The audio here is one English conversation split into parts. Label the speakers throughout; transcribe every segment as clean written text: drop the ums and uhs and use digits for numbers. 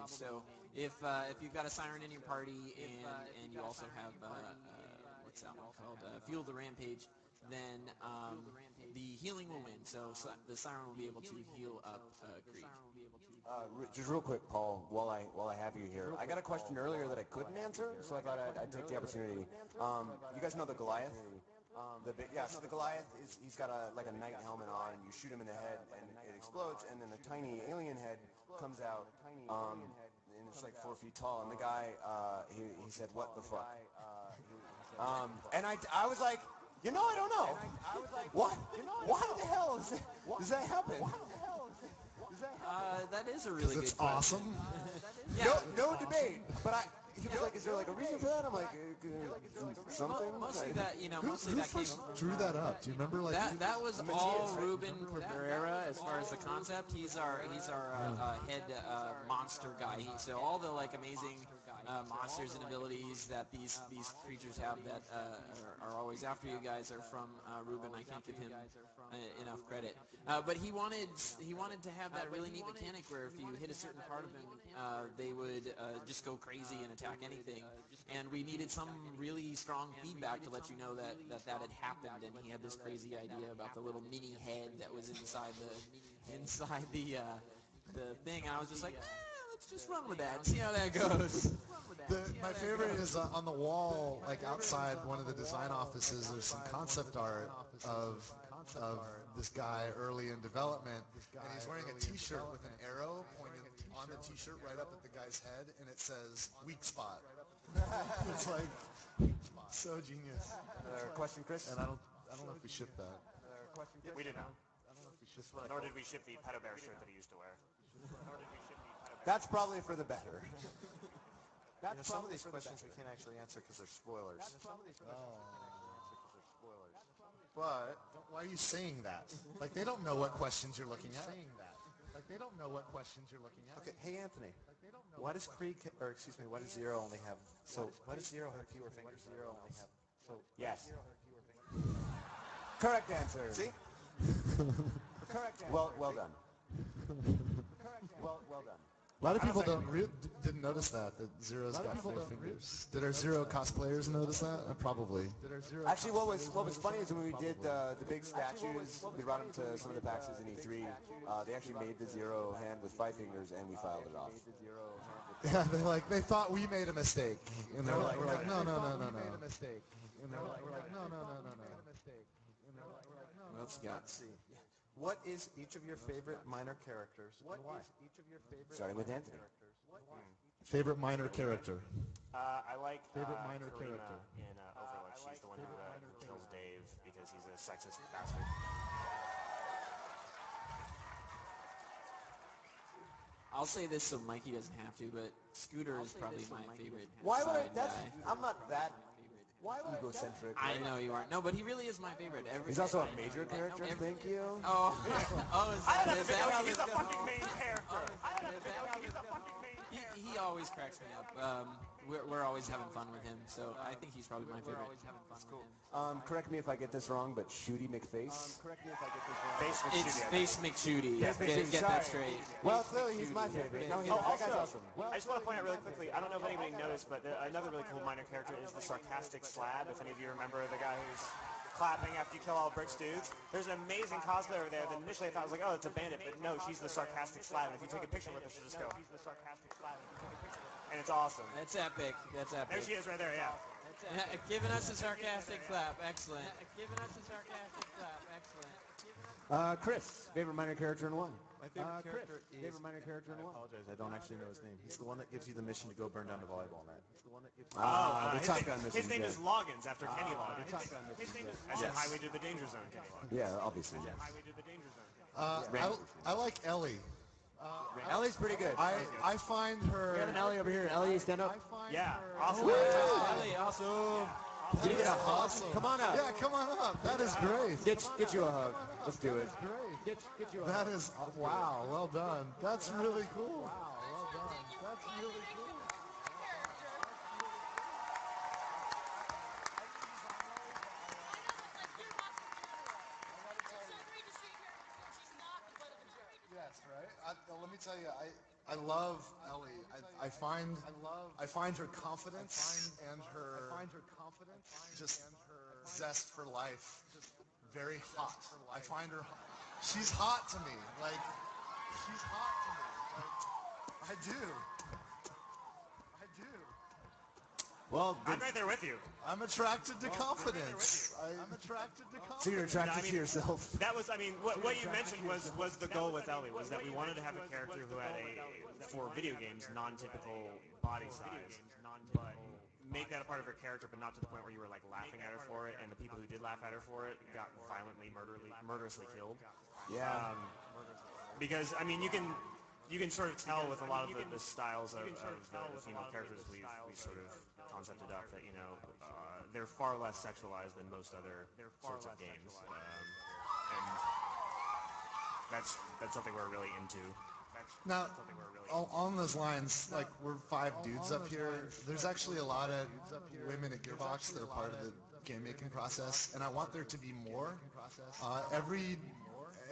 Speaker 1: advantage. So if you've got a siren in your party and you also have what's that one called? Fuel the Rampage, then the healing will win. So the siren will be able to heal up Creek.
Speaker 2: Just real quick, Paul, while I have you here, I got a question earlier that I couldn't answer, so I thought I'd take the opportunity. You guys know the Goliath? So the Goliath he's got a knight helmet on. You shoot him in the head and it explodes, and then a tiny alien head comes out, and it's like 4 feet tall. And the guy he said, "What the fuck?" And I was like, I don't know. What? Why the hell does that happen?
Speaker 1: That is a really good
Speaker 3: it's
Speaker 1: question.
Speaker 3: awesome.
Speaker 1: Yeah.
Speaker 2: No debate. But he was like, "Is there like a reason for that?" I'm like, "Something."
Speaker 1: Mostly that
Speaker 3: Who first drew that up? Do you remember? Like
Speaker 1: that was all Ruben Cabrera as far as the concept. He's our head monster guy. So all the amazing monsters and abilities that these creatures have that are always after you guys are from Ruben. I can't give him enough credit. But he wanted to have that really neat mechanic where if you hit a certain part of him, they would just go crazy and attack anything. And we needed some really strong feedback to let you know that had happened. And he had this crazy idea about the little mini head that was inside the thing. And I was just like, let's just run with that and see how that goes.
Speaker 3: My favorite is on the wall, like outside one of the design offices. There's some concept art of this guy early in development, and he's wearing a T-shirt with an arrow pointing on the T-shirt right up at the guy's head, and it says "weak spot." It's like so genius.
Speaker 2: Question, Chris?
Speaker 3: And I don't know if we shipped that.
Speaker 4: We did not.
Speaker 3: I don't know if we shipped that.
Speaker 4: Nor did we ship the Pedo Bear shirt that he used to wear.
Speaker 2: That's probably for the better.
Speaker 5: Some of these questions we can't actually answer because they're spoilers.
Speaker 3: But why are you saying that? Like they don't know what questions you're looking at.
Speaker 5: Okay, hey Anthony, why does why does Zero only have, why does Zero have fewer fingers?
Speaker 2: Yes. Correct answer.
Speaker 5: See?
Speaker 2: Correct answer. Well done. Well done.
Speaker 3: A lot of people didn't notice that Zero's got 5 fingers. Did our Zero cosplayers notice that? Probably.
Speaker 2: Actually, what was funny is when we did the big statues, we brought them to some of the PAXs in E3. They actually made the Zero hand with 5 fingers, and we filed it off.
Speaker 3: Yeah, they thought we made a mistake, and we're like, no.
Speaker 1: What else you got?
Speaker 5: Let's see. What is each of your favorite minor characters and why?
Speaker 2: Starting with Anthony.
Speaker 3: Favorite minor character.
Speaker 4: I like
Speaker 3: Favorite minor
Speaker 4: Karima
Speaker 3: character.
Speaker 4: in Overwatch. She's the one who kills Dave because he's a sexist bastard.
Speaker 1: I'll say this so Mikey doesn't have to, but Scooter is probably my favorite.
Speaker 2: Why would I?
Speaker 1: side guy.
Speaker 2: I'm not that egocentric.
Speaker 1: I know you aren't. No, but he really is my favorite.
Speaker 2: He's also a major character. Thank you.
Speaker 1: Is that how
Speaker 4: He's
Speaker 1: this
Speaker 4: a
Speaker 1: goes?
Speaker 4: fucking main character. He's a fucking main character.
Speaker 1: He always cracks me up. We're always having fun with him, so I think he's probably my favorite.
Speaker 2: Correct me if I get this wrong, but Shooty McFace.
Speaker 1: It's Face McShooty. Get that straight.
Speaker 2: Well, clearly he's my favorite. No, that guy's awesome.
Speaker 4: I just want to point out really quickly, I don't know if anybody noticed, but another really cool minor character is the sarcastic slab. If any of you remember the guy who's clapping after you kill all Brick's dudes. There's an amazing cosplay over there that initially I thought was like, oh, it's a bandit, but no, she's the sarcastic slab. And if you take a picture with her, she'll just go, he's the sarcastic slab. And it's awesome.
Speaker 1: That's epic. That's epic.
Speaker 4: There she is right there, yeah.
Speaker 1: Giving us a sarcastic clap. Excellent.
Speaker 2: Chris, favorite minor character and why?
Speaker 5: My favorite character is, favorite minor character and why? I apologize, I don't actually know his name. He's the one that gives you the mission to go burn down the volleyball net.
Speaker 2: The Top Gun mission.
Speaker 4: His name is Loggins after Kenny Loggins.
Speaker 2: The Top Gun mission.
Speaker 4: As in Highway to the Danger Zone, Kenny Loggins.
Speaker 2: Yeah, obviously.
Speaker 4: Highway to the Danger Zone.
Speaker 3: I like Ellie.
Speaker 2: Ellie's pretty good.
Speaker 3: I find her.
Speaker 2: We have an Ellie over here. Ellie, stand up.
Speaker 4: Yeah, awesome.
Speaker 1: Ellie, awesome.
Speaker 2: Can you get a hug? Come on up.
Speaker 3: Yeah, come on up. That is great.
Speaker 2: Get you a hug. Let's do it.
Speaker 3: Great.
Speaker 2: Get you a
Speaker 3: That
Speaker 2: hug.
Speaker 3: is wow. Well done. That's really cool. Wow. Well done. That's really cool. Yes, right. Let me tell you, I love Ellie. I find her confidence and her just zest for life very hot. I find her, she's hot to me. Like, she's hot to me. Like, I do.
Speaker 2: Well,
Speaker 4: I'm right there with you.
Speaker 3: I'm attracted to confidence. I'm attracted to confidence.
Speaker 2: so you're attracted
Speaker 4: I mean,
Speaker 2: to yourself.
Speaker 4: That was, I mean, what you mentioned was the goal with Ellie, was that we wanted to have a character who had for video games, non-typical body size, but make that a part of her character, but not to the point where you were like laughing at her for it, and the people who did laugh at her for it got violently, murderously killed.
Speaker 2: Yeah.
Speaker 4: Because, I mean, you can sort of tell with a lot of the styles of the female characters we sort of concepted up that, you know, they're far less sexualized than most other sorts of games. And that's something we're really into.
Speaker 3: Now, on those lines, like, we're 5 dudes up here. There's actually a lot of women at Gearbox that are part of the game making process, and I want there to be more.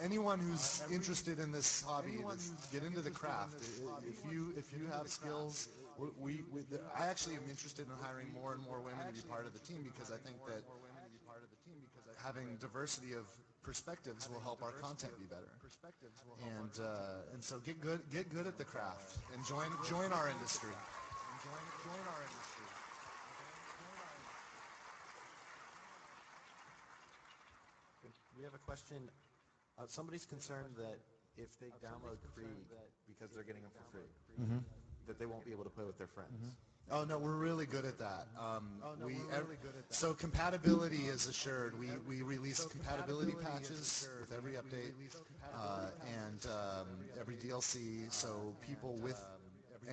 Speaker 3: Anyone who's interested in this hobby, get into the craft. If you have skills, I actually am interested in hiring more and more women to be part of the team, because I think that having diversity of perspectives will help our content be better. And so get good at the craft and join our industry.
Speaker 5: We have a question. Somebody's concerned that if they download Creed because they're getting them for free, that they won't be able to play with their friends.
Speaker 3: Oh no, we're really good at that. So compatibility is assured. We release compatibility patches with every update and every DLC. So people with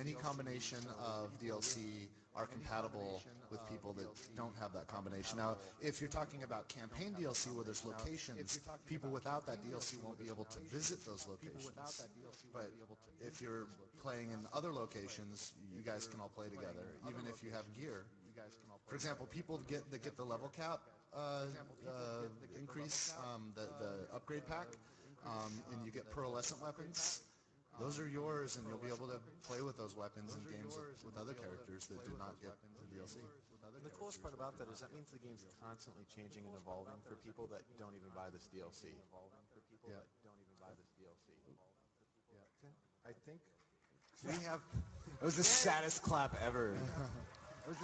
Speaker 3: any combination of DLC are compatible with people that don't have that combination. Now, if you're talking about campaign DLC where there's locations, people without that DLC won't be able to visit those locations. But if you're playing in other locations, you guys can all play together, even if you have gear. For example, people that get the level cap increase, the upgrade pack, and you get pearlescent weapons. Those are yours, and you'll be able to play with those weapons in games with other characters that did not get the DLC.
Speaker 5: And the coolest part about that is that means the game's constantly changing and evolving for people that don't even buy this DLC. Yeah. I think we have...
Speaker 2: It was the saddest clap ever. We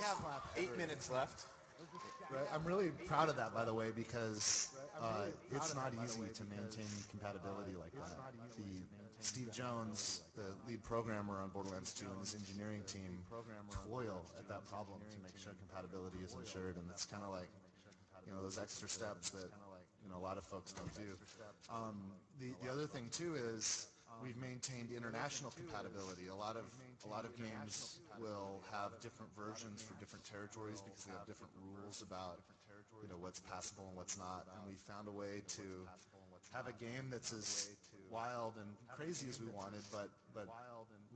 Speaker 2: have 8 minutes left.
Speaker 3: Right. I'm really proud of that, by the way, because it's not easy to maintain compatibility like that. Steve Jones, the lead programmer on Borderlands 2, and his engineering team toil at that problem to make sure compatibility is ensured, and it's kind of like, you know, those extra steps that, you know, a lot of folks don't do. The other thing too is we've maintained international compatibility. A lot of games will have different versions for different territories because they have different rules about, you know, what's passable and what's not. And we found a way to have a game that's as wild and crazy as we wanted, but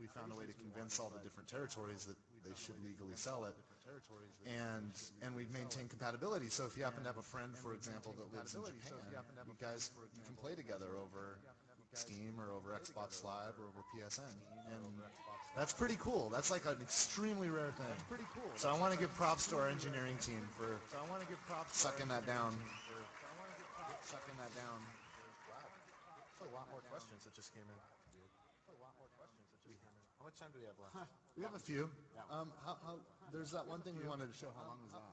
Speaker 3: we found a way to convince all the different territories that they should legally sell it. And we've maintained compatibility. So if you happen to have a friend, for example, that lives in Japan, you can play together over Steam or over Xbox Live or over PSN, and that's pretty cool. That's like an extremely rare thing. That's pretty cool. So I want to give props to our engineering team for sucking that down.
Speaker 5: a lot more questions that just came in. How much time do we have left?
Speaker 3: We have a few. There's that one thing we wanted to show. How long was that?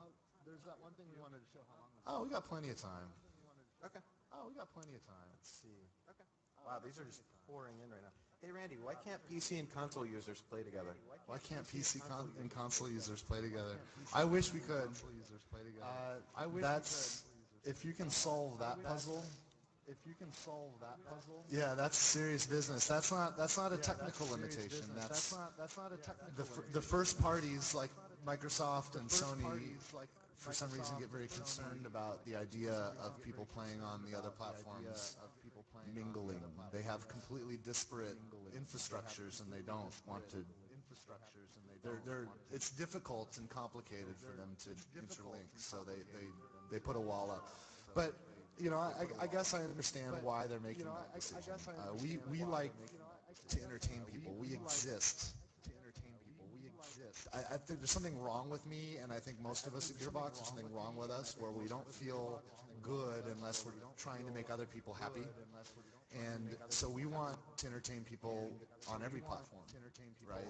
Speaker 3: Oh, we got plenty of time.
Speaker 5: Okay. Let's see. Okay. Wow, these are just pouring in right now. Hey, Randy, why can't PC and console users play together?
Speaker 3: Why can't and console users play together? I wish we could. If you can solve that puzzle. Yeah, that's serious business. That's not a technical limitation. That's the first parties like Microsoft and Sony, for some reason, get very concerned about the idea of people playing on the other platforms mingling. They have completely disparate infrastructures, and they don't want to. It's difficult and complicated for them to interlink, so they put a wall up. But you know, I guess I understand why they're making that decision. We like to entertain people. We exist. I think there's something wrong with me, and I think most of us at Gearbox, there's something wrong with us where we don't feel good unless we're trying to make other people happy. And so we want to entertain people on every platform, right?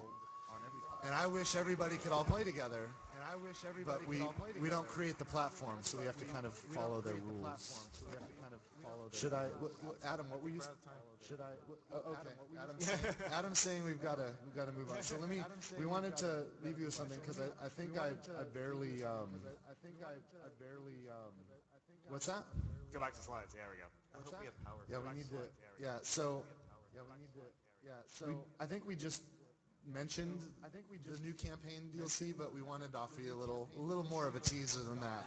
Speaker 3: And I wish everybody could all play together, but we don't create the platform, so we have to kind of follow their rules. Should I, Adam? What were you? Should I? Okay, Adam's saying we've got to move on. So we wanted to leave you with something because I think I barely. What's that?
Speaker 4: Go back to slides. Yeah, there we go.
Speaker 5: I hope we have power.
Speaker 3: Yeah, we need to. Yeah, so. I think we just mentioned the new campaign DLC, but we wanted to offer you a little more of a teaser than that.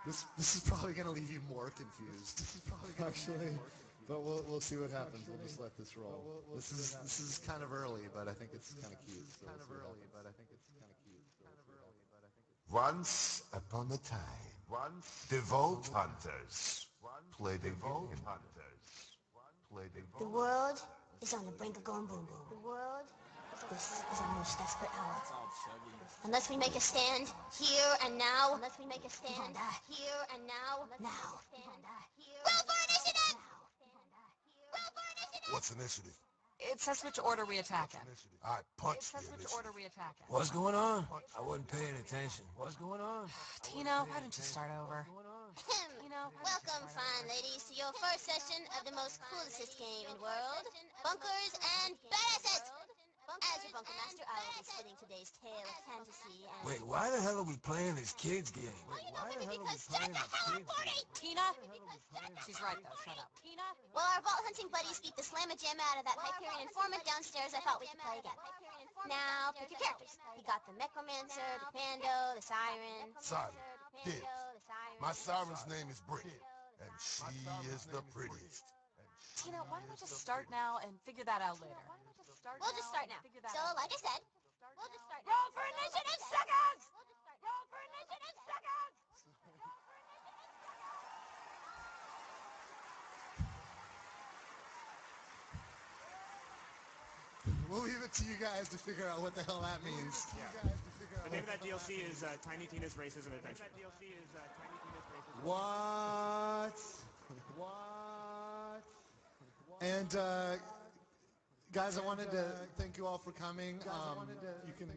Speaker 3: This is probably going to leave you more confused, actually. But we'll see what happens. We'll just let this roll. This is kind of early, but I think it's kind of cute.
Speaker 6: Once upon a time, the Vault Hunters played a game.
Speaker 7: The world is on the brink of going boom boom. This is our most desperate hour. Unless we make a stand here and now. Unless we make a stand here and now. Now. Roll for initiative! Roll for initiative!
Speaker 6: What's initiative?
Speaker 8: It says which order we attack in.
Speaker 6: I
Speaker 8: It
Speaker 6: punch
Speaker 8: says
Speaker 6: the
Speaker 8: which
Speaker 6: initiative.
Speaker 8: order we attack in.
Speaker 9: What's going on? I wasn't paying attention. What's going on?
Speaker 8: Tina, why don't you start over?
Speaker 7: Welcome, fine ladies, to your first session of the most coolest game in the world, Bunkers and Badasses! As your bunker master, I will be spinning today's tale of fantasy and...
Speaker 9: Wait, why the hell are we playing this kids game?
Speaker 8: Tina? She's right, though. Shut up. Tina?
Speaker 7: While our vault hunting buddies beat the slamma-jam out of that Hyperion informant downstairs, I thought we could play again. Now, pick your characters. We got the Necromancer, the Pando, the Siren...
Speaker 6: Siren. Dibs. My siren's name is Britt, and she is the prettiest.
Speaker 8: Tina, why don't we just start now and figure that out later?
Speaker 7: We'll just start now. So, like I said, we'll just start now.
Speaker 8: Roll for initiative seconds! Roll for initiative seconds!
Speaker 3: We'll leave it to you guys to figure out what the hell that means.
Speaker 4: The name of that DLC is Tiny Tina's Racism Adventure.
Speaker 3: What? And guys, I wanted to thank you all for coming. You can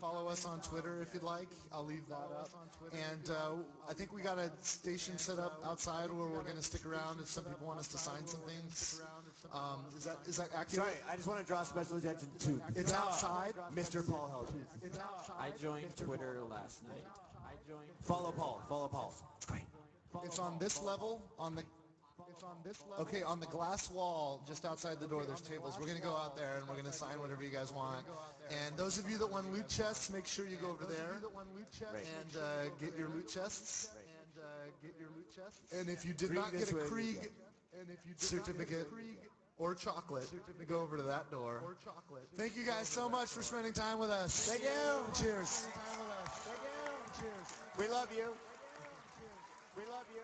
Speaker 3: follow us on Twitter if you'd like. I'll leave that up. And I think we got a station set up outside where we're going to stick around if some people want us to sign some things. Is that accurate?
Speaker 2: Sorry, I just want to draw special attention to
Speaker 3: It's outside.
Speaker 2: Mr. Paul Helton.
Speaker 1: I joined Twitter last night.
Speaker 2: Follow Paul. Follow Paul. It's great.
Speaker 3: It's on this level, Okay, on the glass wall just outside the door, there's tables. We're going to go out there and we're going to sign whatever you guys want. And those of you that want loot chests, make sure you go over there and get your loot chests. And if you did not get a Krieg certificate or chocolate, go over to that door. Thank you guys so much for spending time with us.
Speaker 2: Thank you.
Speaker 3: Cheers.
Speaker 2: We love you. We love you.